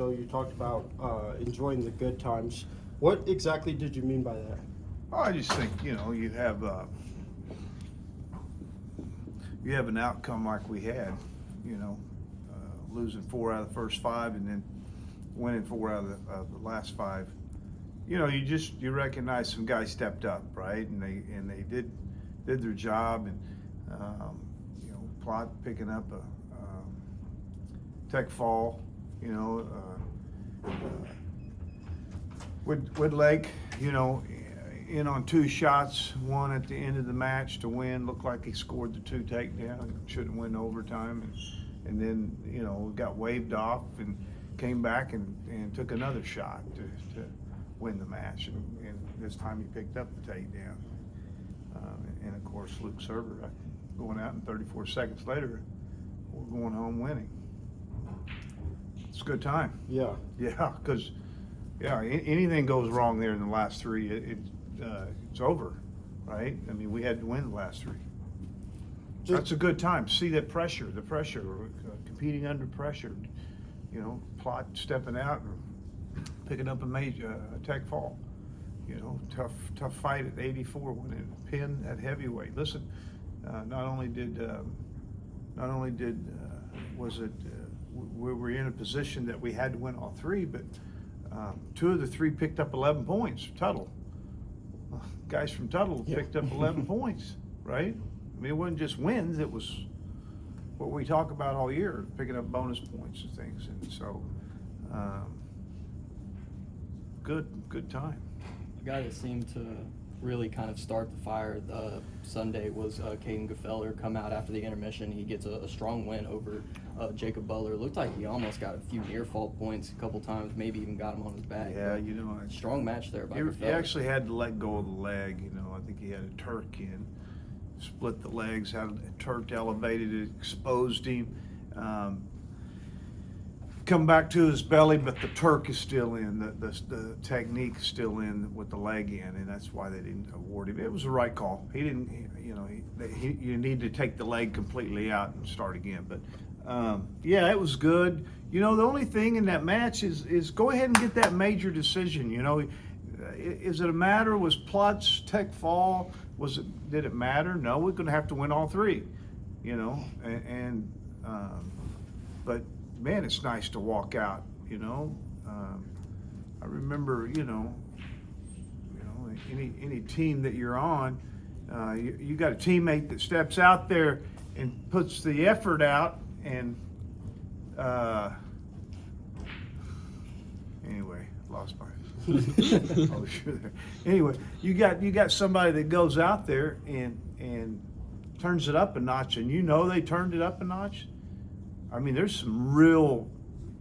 show, you talked about enjoying the good times. What exactly did you mean by that? Well, I just think, you have an outcome like we had, losing 4 out of the first 5 and then winning 4 out of the last 5. You recognize some guys stepped up, right? And they did their job, and Plot picking up a tech fall, Wood Lake, in on 2 shots, one at the end of the match to win. Looked like he scored the 2 takedown. Shouldn't win overtime, and then got waved off and came back and took another shot to win the match. And this time he picked up the takedown. And of course, Luke Server going out, and 34 seconds later, we're going home winning. It's a good time. Yeah. Yeah, because anything goes wrong there in the last 3, it's over, right? I mean, we had to win the last 3. That's a good time. See that pressure, competing under pressure. Plot stepping out and picking up a major tech fall. Tough fight at 84, winning a pin at heavyweight. Listen, not only we were in a position that we had to win all 3, but 2 of the 3 picked up 11 points. Tuttle, guys from Tuttle picked up 11 points, right? I mean, it wasn't just wins; it was what we talk about all year, picking up bonus points and things. And so, good time. The guy that seemed to really kind of start the fire Sunday was Caden Gefeller. Come out after the intermission, he gets a strong win over Jacob Butler. Looked like he almost got a few near fall points a couple times, maybe even got him on his back. Yeah, strong match there by he Gefeller. actually had to let go of the leg. I think he had a Turk in, split the legs, had a Turk elevated it, exposed him. Come back to his belly, but the Turk is still in, the technique is still in with the leg in, and that's why they didn't award him. It was the right call. He didn't, you need to take the leg completely out and start again. But it was good. The only thing in that match is go ahead and get that major decision. Is it a matter? Was Plot's tech fall? Did it matter? No, we're going to have to win all 3. But man, it's nice to walk out. I remember, any team that you're on, you got a teammate that steps out there and puts the effort out, and anyway, lost my. Oh, sure. Anyway, you got somebody that goes out there and turns it up a notch, and they turned it up a notch. I mean, there's some real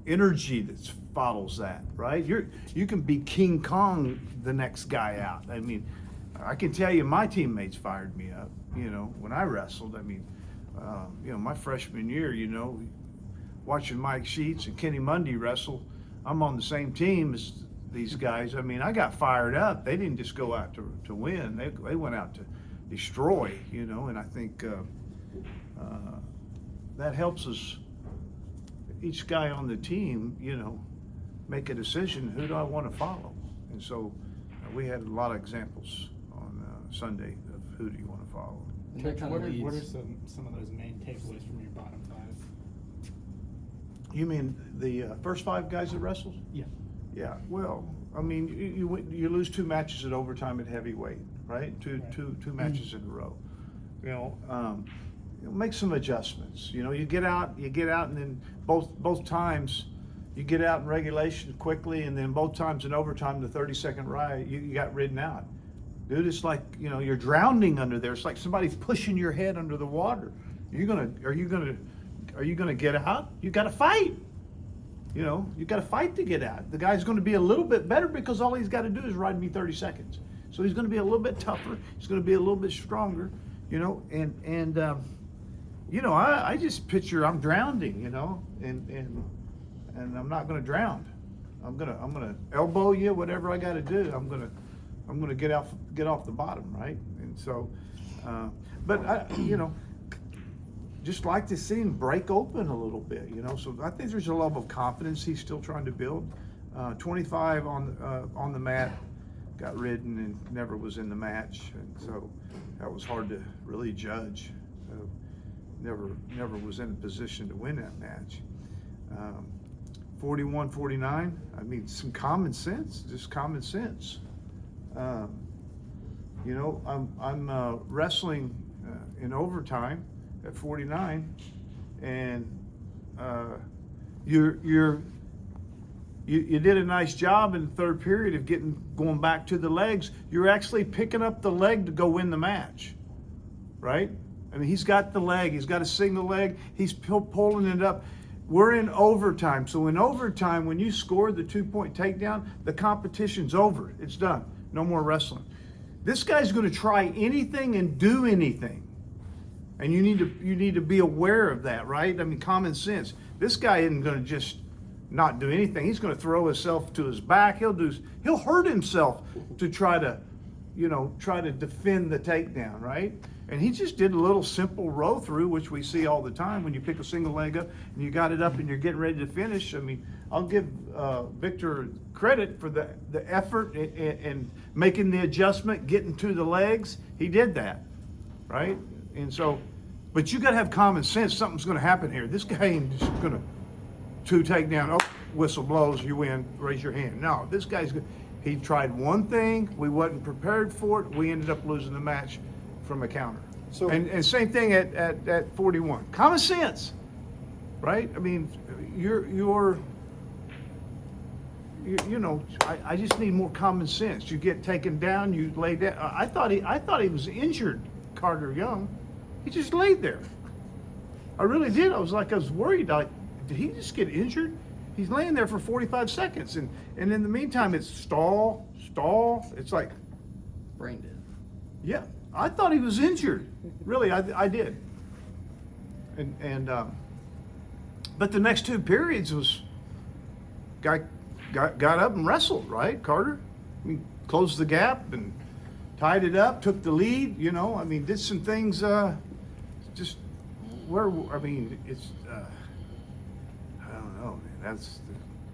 energy that follows that, right? You can be King Kong the next guy out. I mean, I can tell you my teammates fired me up, when I wrestled. I mean, my freshman year, watching Mike Sheets and Kenny Mundy wrestle, I'm on the same team as these guys. I mean, I got fired up. They didn't just go out to win. They went out to destroy, and I think that helps us, each guy on the team, make a decision, who do I want to follow? And so we had a lot of examples on Sunday of who do you want to follow. Coach, what are some of those main takeaways from your bottom 5? You mean the first 5 guys that wrestled? Yeah. Yeah, well, I mean, you lose 2 matches at overtime at heavyweight, right? Two matches in a row. Make some adjustments. You get out, and then both times you get out in regulation quickly, and then both times in overtime, the 30-second ride, you got ridden out. Dude, it's like, you're drowning under there. It's like somebody's pushing your head under the water. Are you gonna get out? You got to fight. You got to fight to get out. The guy's going to be a little bit better because all he's got to do is ride me 30 seconds. So he's going to be a little bit tougher. He's going to be a little bit stronger. I just picture I'm drowning. And I'm not going to drown. I'm gonna elbow you, whatever I got to do. I'm gonna get off the bottom, right? And so, but just like to see him break open a little bit, you know. So I think there's a level of confidence he's still trying to build. 25 on the mat, got ridden and never was in the match, and so that was hard to really judge. Never was in a position to win that match. 41-49. I mean, some common sense, just common sense. You know, I'm wrestling in overtime at 49, and you did a nice job in the third period of going back to the legs. You're actually picking up the leg to go win the match, right? I mean, he's got the leg. He's got a single leg. He's pulling it up. We're in overtime. So in overtime, when you score the 2-point takedown, the competition's over. It's done. No more wrestling. This guy's going to try anything and do anything. And you need to be aware of that, right? I mean, common sense. This guy isn't going to just not do anything. He's going to throw himself to his back. He'll hurt himself to try to defend the takedown, right? And he just did a little simple row through, which we see all the time when you pick a single leg up and you got it up and you're getting ready to finish. I mean, I'll give Victor credit for the effort and making the adjustment, getting to the legs. He did that, right? And so, but you got to have common sense. Something's going to happen here. This guy ain't just going to take down. Oh, whistle blows, you win. Raise your hand. No, this guy's good. He tried one thing. We wasn't prepared for it. We ended up losing the match from a counter. So and same thing at 41. Common sense, right? I mean, you know, I just need more common sense. You get taken down, you lay down. I thought he was injured, Carter Young. He just laid there. I really did. I was worried. Did he just get injured? He's laying there for 45 seconds, and in the meantime, it's stall. It's like Brain dead. yeah, I thought he was injured. Really, I did. But the next two periods was guy got up and wrestled, right, Carter? I mean, closed the gap and tied it up, took the lead. You know, I mean, did some things. Just where I mean, it's I don't know, man.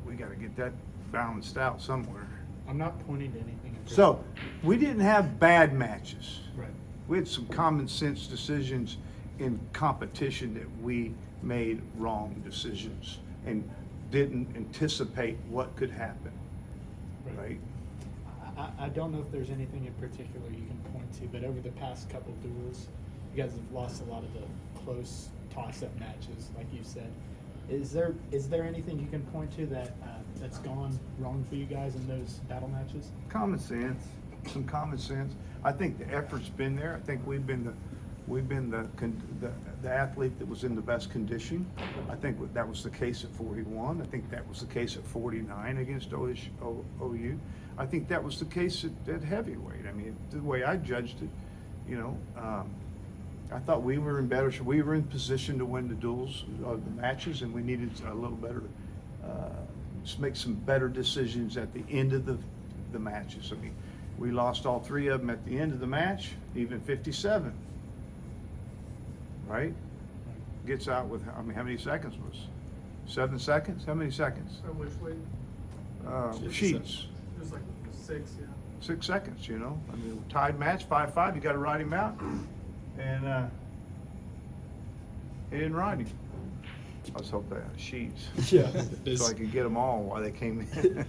We got to get that balanced out somewhere. I'm not pointing to anything. So we didn't have bad matches. Right. We had some common sense decisions in competition that we made wrong decisions and didn't anticipate what could happen, right? I don't know if there's anything in particular you can point to, but over the past couple duels, you guys have lost a lot of the close toss-up matches, like you said. Is there anything you can point to that's gone wrong for you guys in those battle matches? Common sense, some common sense. I think the effort's been there. I think we've been the athlete that was in the best condition. I think that was the case at 41. I think that was the case at 49 against OU. I think that was the case at heavyweight. I mean, the way I judged it, you know, I thought we were in better. We were in position to win the duels, the matches, and we needed a little better, make some better decisions at the end of the matches. I mean, we lost all three of them at the end of the match, even 57. Right? Gets out with, I mean, how many seconds was? 7 seconds? How many seconds? Which way? Sheets. It was like 6, yeah. 6 seconds, you know. I mean, tied match, 5-5. You got to ride him out, and he didn't ride him. I was hoping sheets, yeah. so I could get them all while they came in.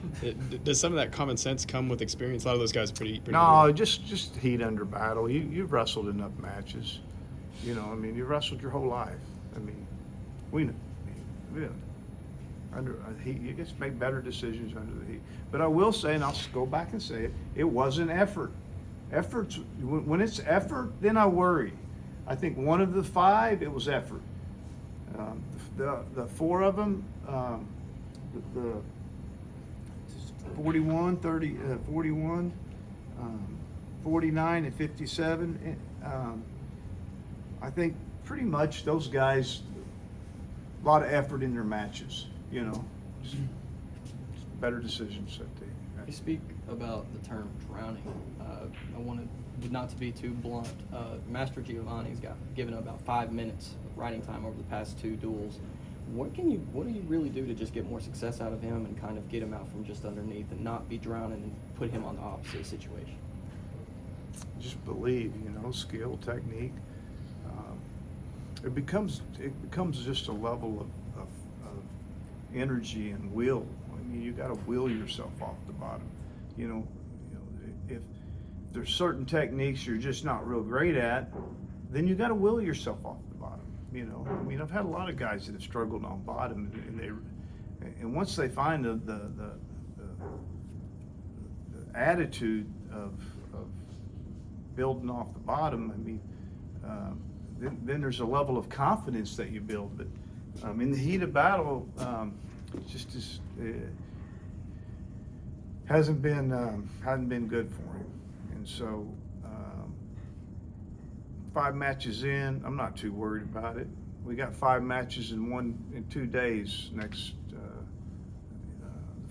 Does some of that common sense come with experience? A lot of those guys are pretty No, new. just heat under battle. You've wrestled enough matches. You know, I mean, you wrestled your whole life. I mean, we know. Under heat, you just make better decisions under the heat. But I will say, and I'll go back and say it, it was an effort. Efforts, when it's effort, then I worry. I think one of the 5, it was effort. The 4 of them, the 41, 30, 41, 49, and 57. I think pretty much those guys, a lot of effort in their matches, you know, just better decisions that they. You speak about the term drowning. I wanted not to be too blunt. Master Giovanni's got given about 5 minutes riding time over the past 2 duels. What do you really do to just get more success out of him and kind of get him out from just underneath and not be drowning and put him on the opposite situation? Just believe, skill, technique. It becomes just a level of energy and will. I mean, you got to will yourself off the bottom. If there's certain techniques you're just not real great at, then you got to will yourself off the bottom. I mean, I've had a lot of guys that have struggled on bottom, and once they find the attitude of building off the bottom, I mean, then there's a level of confidence that you build. But in the heat of battle, hasn't been good for him. And so 5 matches in, I'm not too worried about it. We got 5 matches in 2 days next, the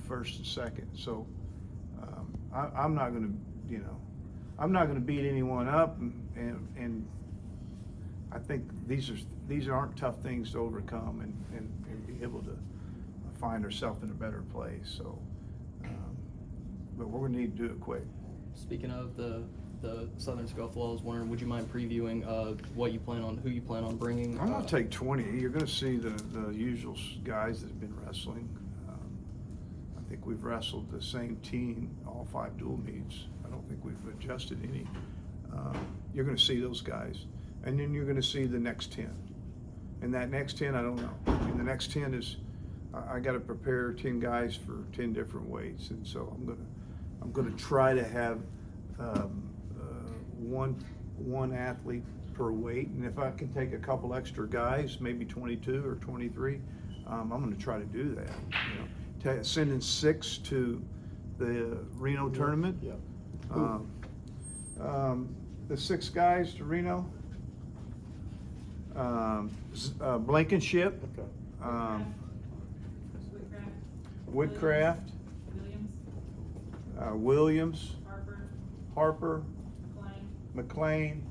first and second. So I'm not going to beat anyone up, and I think these aren't tough things to overcome and be able to find ourselves in a better place. So, but we're going to need to do it quick. Speaking of the Southern Scuffle, I was wondering, would you mind previewing who you plan on bringing? I'm going to take 20. You're going to see the usual guys that have been wrestling. I think we've wrestled the same team all 5 dual meets. I don't think we've adjusted any. You're going to see those guys, and then you're going to see the next 10. And that next 10, I don't know. I mean, the next 10 is I got to prepare 10 guys for 10 different weights, and so I'm going to try to have one athlete per weight, and if I can take a couple extra guys, maybe 22 or 23, I'm going to try to do that. Sending 6 to the Reno tournament. Yeah. The 6 guys to Reno. Blankenship. Okay. Woodcraft. Williams. Harper. McLean.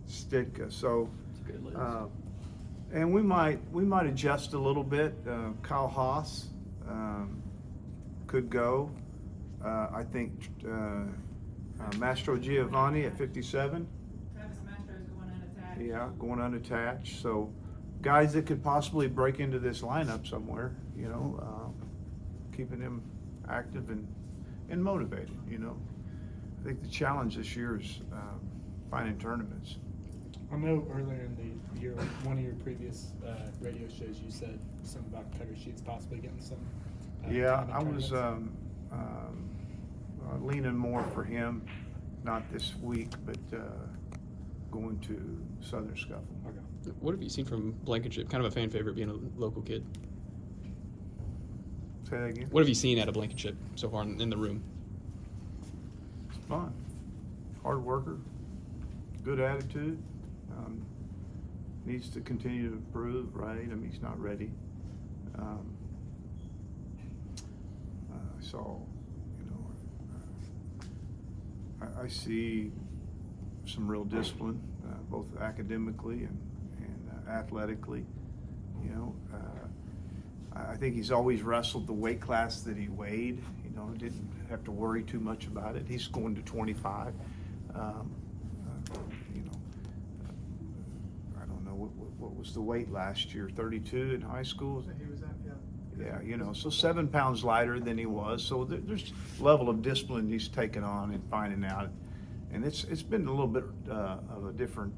Sticka. So, It's a good list. and we might adjust a little bit. Kyle Haas could go. I think Mastro Giovanni at 57. Travis Mastro's going unattached. Yeah, going unattached. So, guys that could possibly break into this lineup somewhere. Keeping them active and motivated. I think the challenge this year is finding tournaments. I know earlier in the year, one of your previous radio shows, you said something about Cutter Sheets possibly getting some. Yeah, time in I was tournaments. leaning more for him, not this week, but going to Southern Scuffle. Okay. What have you seen from Blankenship? Kind of a fan favorite, being a local kid. Say that again? What have you seen out of Blankenship so far in the room? It's fun. Hard worker, good attitude. Needs to continue to improve, right? I mean, he's not ready. I saw, I see some real discipline, both academically and athletically. I think he's always wrestled the weight class that he weighed. Didn't have to worry too much about it. He's going to 25. I don't know what was the weight last year. 32 in high school. That he was at, yeah. Yeah, so 7 pounds lighter than he was. So there's level of discipline he's taken on and finding out. And it's been a little bit of a different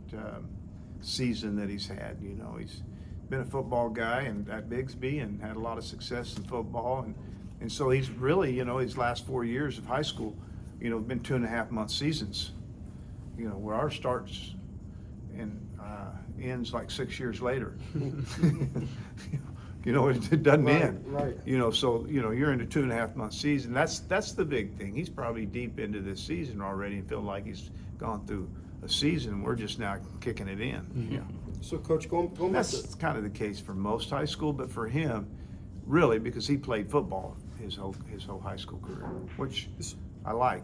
season that he's had. He's been a football guy and at Bigsby and had a lot of success in football. And so he's really, his last 4 years of high school, been 2.5 month seasons. Where ours starts and ends like 6 years later. It doesn't end. Right. So you're in a 2.5 month season. That's the big thing. He's probably deep into this season already and feel like he's gone through a season. We're just now kicking it in. Mm-hmm. Yeah. So, Coach, going back That's to kind of the case for most high school, but for him, really, because he played football his whole high school career, which I like.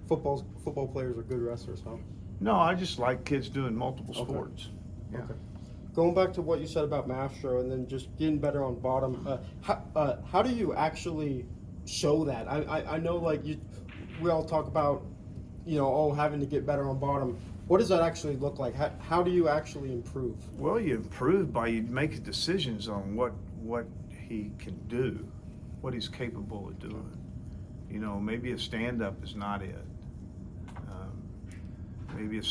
football players are good wrestlers, huh? No, I just like kids doing multiple Okay. sports. Yeah. Okay. Going back to what you said about Mastro and then just getting better on bottom, how do you actually show that? I know like we all talk about, having to get better on bottom. What does that actually look like? How do you actually improve? Well, you improve by you making decisions on what he can do, what he's capable of doing. You know, maybe a stand-up is not it. Maybe a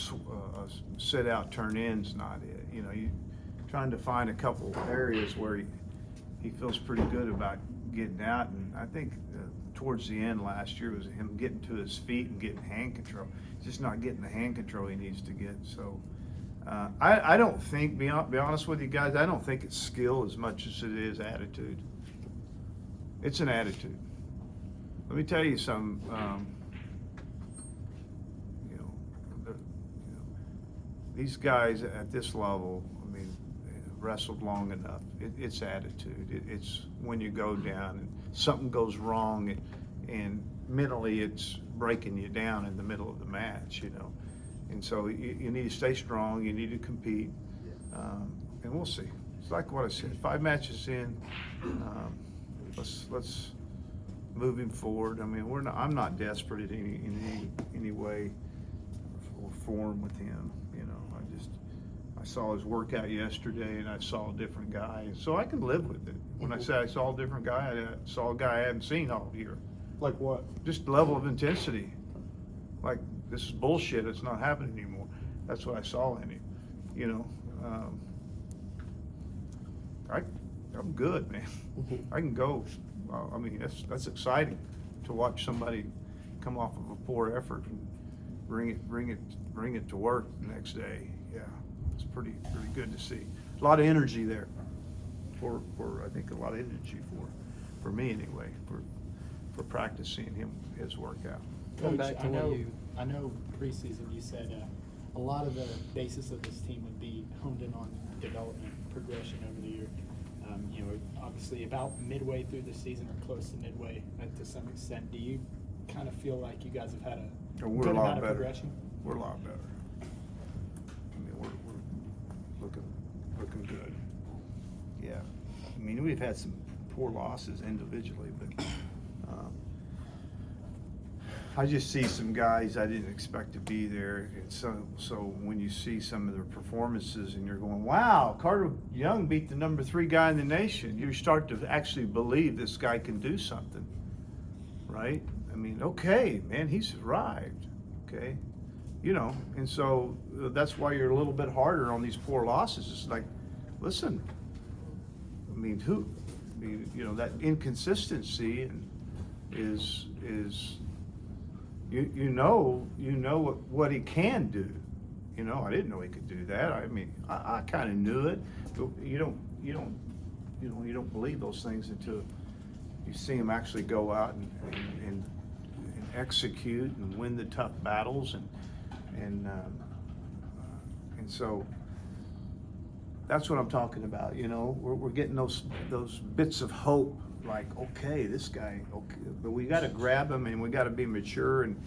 sit-out turn-in's not it. You know, you trying to find a couple areas where he feels pretty good about getting out. And I think towards the end last year was him getting to his feet and getting hand control. Just not getting the hand control he needs to get. So I don't think, be honest with you guys, I don't think it's skill as much as it is attitude. It's an attitude. Let me tell you some. These guys at this level, I mean, wrestled long enough. It's attitude. It's when you go down and something goes wrong, and mentally it's breaking you down in the middle of the match, And so you need to stay strong. You need to compete, and we'll see. It's like what I said. 5 matches in. Let's move him forward. I mean, I'm not desperate in any way or form with him. I saw his workout yesterday, and I saw a different guy, so I can live with it. When I say I saw a different guy, I saw a guy I hadn't seen all year. Like what? Just level of intensity. Like, this is bullshit. It's not happening anymore. That's what I saw in him. I'm good, man. I can go. I mean, that's exciting to watch somebody come off of a poor effort and bring it to work the next day. Yeah, it's pretty good to see. A lot of energy there. For I think a lot of energy for me anyway, for practicing his workout. Going Coach, back to what you I know preseason you said a lot of the basis of this team would be honed in on development, progression over the year. Obviously about midway through the season or close to midway to some extent. Do you kind of feel like you guys have had a We're good a lot amount better. of progression? We're a lot better. I mean, we're looking good. Yeah. I mean, we've had some poor losses individually, but I just see some guys I didn't expect to be there. And so when you see some of their performances and you're going, wow, Carter Young beat the number 3 guy in the nation, you start to actually believe this guy can do something, right? I mean, okay, man, he's arrived, okay? And so that's why you're a little bit harder on these poor losses. It's like, listen, I mean, that inconsistency is you know what he can do. I didn't know he could do that. I mean, I kind of knew it, but you don't believe those things until you see him actually go out and execute and win the tough battles, and so that's what I'm talking about. We're getting those bits of hope. Like, okay, this guy, okay, but we got to grab him and we got to be mature. And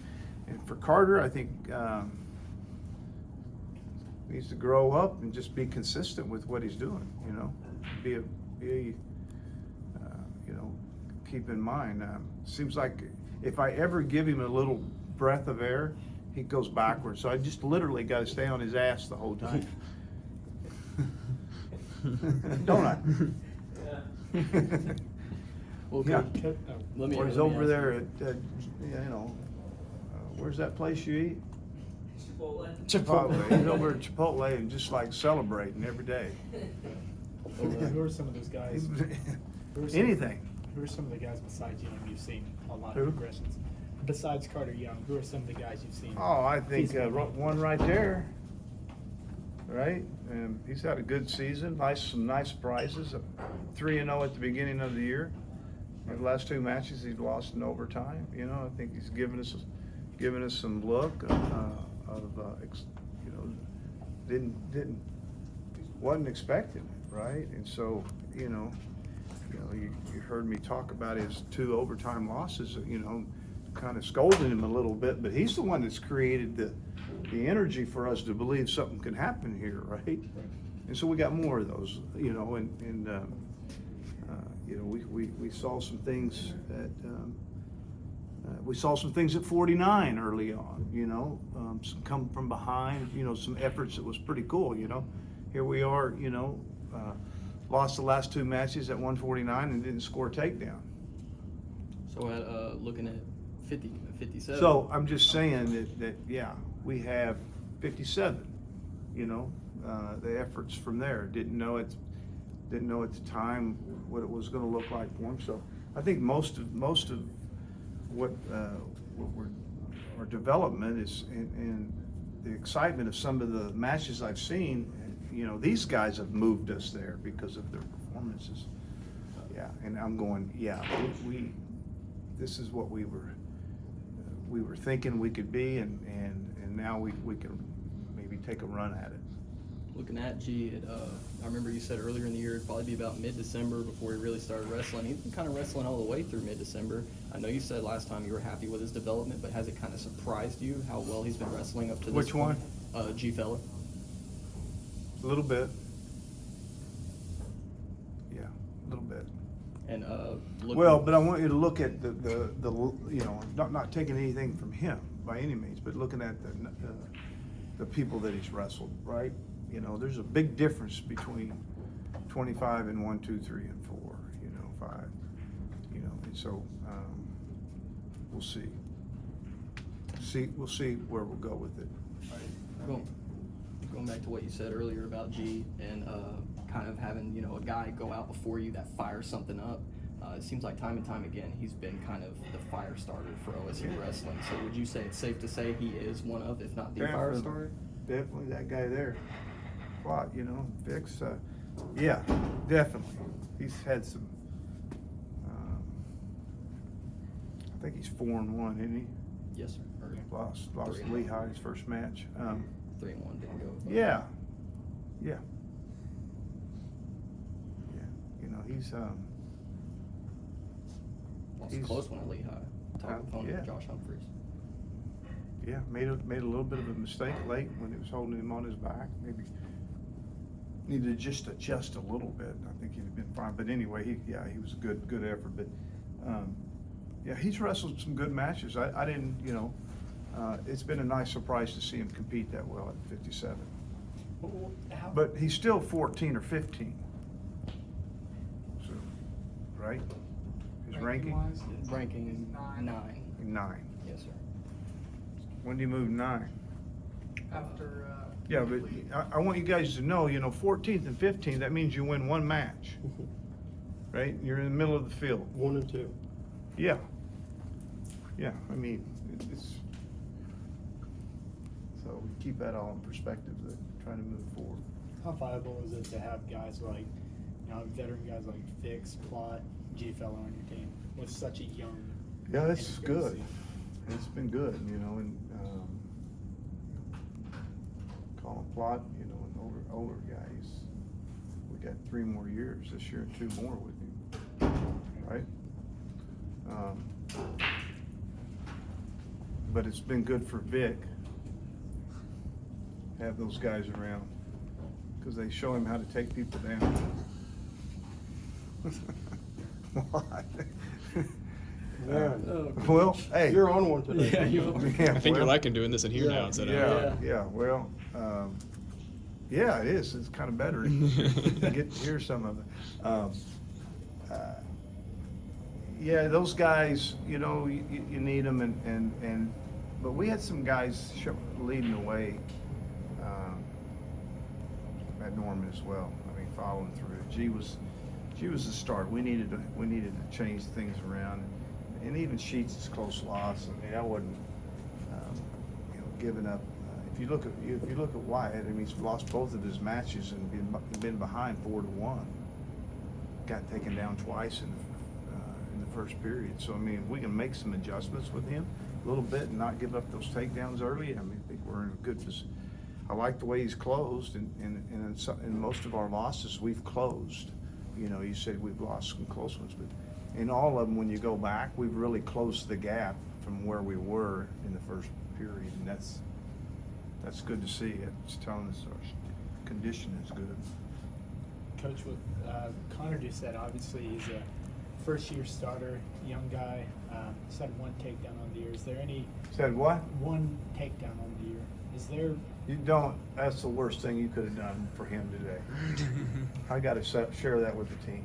for Carter, I think he needs to grow up and just be consistent with what he's doing. Keep in mind. Seems like if I ever give him a little breath of air, he goes backwards. So I just literally got to stay on his ass the whole time. Don't I? Well, Yeah. Coach, let me. Or he's let me over ask there you. at, where's that place you eat? Chipotle. He's over at Chipotle and just like celebrating every day. Who are some of those guys? Anything. Who are some of the guys besides Young you've seen a lot Who? of progressions? Besides Carter Young, who are some of the guys you've seen? Oh, I think feasible? one right there. Right? And he's had a good season. Some nice surprises. 3-0 at the beginning of the year. In the last 2 matches, he's lost in overtime. I think he's given us some look wasn't expecting it, right? And so, you heard me talk about his 2 overtime losses. kind of scolding him a little bit, but he's the one that's created the energy for us to believe something can happen here, right? And so we got more of those, you know, and you know, we saw some things we saw some things at 49 early on, you know, some come from behind, you know, some efforts that was pretty cool, you know. Here we are, you know, lost the last 2 matches at 149 and didn't score a takedown. So at looking at 57. So I'm just saying that yeah, we have 57, you know, the efforts from there. Didn't know at the time what it was going to look like for them. So I think most of what our development is, and the excitement of some of the matches I've seen, you know, these guys have moved us there because of their performances. Yeah, and I'm going, yeah, we this is what we were thinking we could be, and now we can maybe take a run at it. Looking at G, I remember you said earlier in the year it'd probably be about mid-December before he really started wrestling. He's been kind of wrestling all the way through mid-December. I know you said last time you were happy with his development, but has it kind of surprised you how well he's been wrestling up to this Which point? one? G Feller. A little bit. Yeah, a little bit. And looking, Well, but I want you to look at the you know, not taking anything from him by any means, but looking at the people that he's wrestled, right? You know, there's a big difference between 25 and 1, 2, 3, and 4. You know, 5. You know, and so we'll see. We'll see where we'll go with it. Right? going back to what you said earlier about G and kind of having, you know, a guy go out before you that fires something up. It seems like time and time again he's been kind of the fire starter for OSU wrestling. So would you say it's safe to say he is one of, if not the fire starter? Definitely that guy there. Plot, you know, Fix. Yeah, definitely. He's had some. I think he's 4-1, isn't he? Yes, sir. Lost 3-1. to Lehigh his first match. 3-1 didn't go. Yeah. You know, he's Lost he's- a close one at Lehigh. Top opponent, yeah. Josh Humphreys. yeah, made a little bit of a mistake late when he was holding him on his back. Maybe needed to just adjust a little bit. I think he'd have been fine. But anyway, he was a good effort. But yeah, he's wrestled some good matches. I didn't, you know, it's been a nice surprise to see him compete that well at 57. But he's still 14 or 15. So, right? His ranking? Ranking 9. 9. Yes, sir. When do you move 9? After, Yeah, but I want you guys to know, you know, 14th and 15th, that means you win 1 match, right? You're in the middle of the field. 1 and 2. Yeah. Yeah, I mean, it's, so we keep that all in perspective, trying to move forward. How viable is it to have guys like, you know, veteran guys like Fix, Plot, G Feller on your team with such a young? Yeah, that's good. inexperienced team? It's been good, you know, and Colin Plott, you know, an older guy. We got 3 more years this year and 2 more with him, right? But it's been good for Vic, have those guys around, because they show him how to take people down. Why? Yeah. Well, hey. You're on one today. Yeah, you are. Yeah, I think you're well, liking doing this in here now instead of. Yeah, well, yeah, it is. It's kind of better. You get to hear some of it. Yeah, those guys, you know, you need them, but we had some guys leading the way at Norman as well. I mean, following through. G was the start. We needed to change things around, and even Sheets' close loss. I mean, I wasn't, you know, giving up. If you look at Wyatt, I mean, he's lost both of his matches and been behind 4-1. Got taken down twice in the first period. So I mean, if we can make some adjustments with him a little bit and not give up those takedowns early, I mean, I think we're in a good position. I like the way he's closed, and in most of our losses we've closed. You know, you said we've lost some close ones, but in all of them, when you go back, we've really closed the gap from where we were in the first period, and that's good to see. It's telling us our condition is good. Coach, what Connor just said, obviously he's a first-year starter, young guy. He's had one takedown on the year. Is there any Said what? one takedown on the year? Is there? You don't. That's the worst thing you could have done for him today. I got to share that with the team.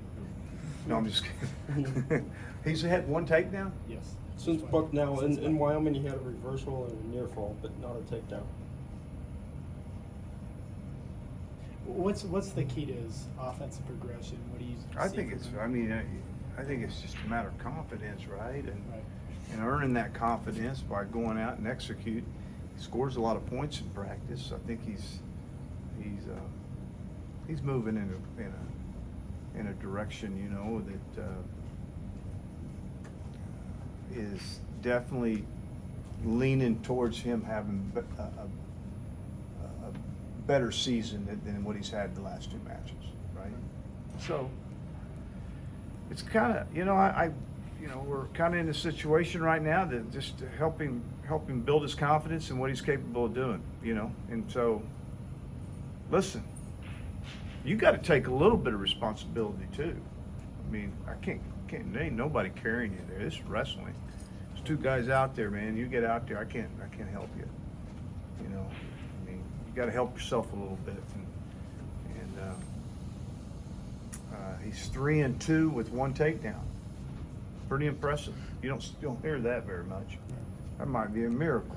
No, I'm just kidding. He's had one takedown. Yes. Since Just Buck now since in Buck. Wyoming, he had a reversal and a near fall, but not a takedown. What's the key to his offensive progression? What do you? I see think from it's. him? I mean, I think it's just a matter of confidence, right? And Right. and earning that confidence by going out and execute. He scores a lot of points in practice. I think he's moving in a direction, you know, that is definitely leaning towards him having a better season than what he's had the last two matches, right? So it's kind of, you know, we're kind of in a situation right now that just to help him build his confidence in what he's capable of doing, you know. And so, listen, you got to take a little bit of responsibility too. I mean, there ain't nobody carrying you there. This is wrestling. There's two guys out there, man. You get out there, I can't help you. You know, I mean, you got to help yourself a little bit. And he's 3-2 with one takedown. Pretty impressive. You don't hear that very much. That might be a miracle.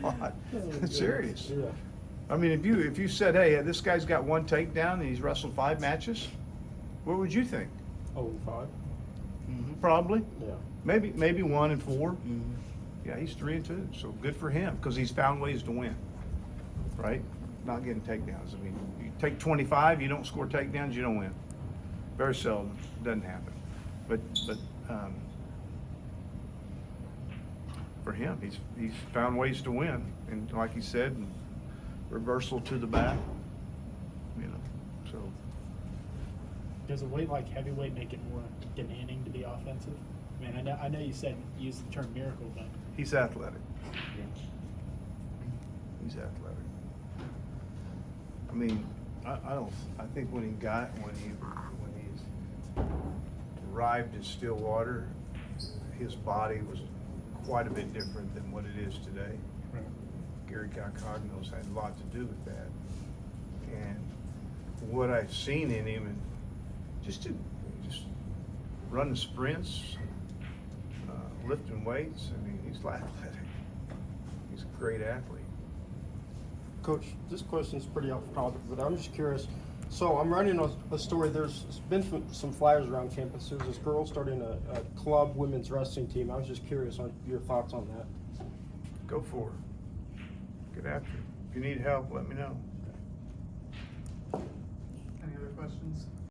What? Serious. Yeah. I mean, if you said, hey, this guy's got one takedown and he's wrestled 5 matches, what would you think? 0-5. Probably. Yeah. Maybe 1-4. Yeah, he's 3-2. So good for him because he's found ways to win. Right? Not getting takedowns. I mean, you take 25, you don't score takedowns, you don't win. Very seldom. Doesn't happen. But for him, he's found ways to win, and like he said, reversal to the back. You know, so Does a weight like heavyweight make it more demanding to be offensive? I mean, I know you said use the term miracle, but he's athletic. He's athletic. I mean, I think when he's arrived in Stillwater, his body was quite a bit different than what it is today. Gary Cognos had a lot to do with that. And what I've seen in him, and just running sprints, lifting weights, I mean, he's athletic. He's a great athlete. Coach, this question's pretty off topic, but I'm just curious. So I'm writing a story. There's been some flyers around campus. There's this girl starting a club women's wrestling team. I was just curious on your thoughts on that. Go for it. Get after it. If you need help, let me know. Any other questions?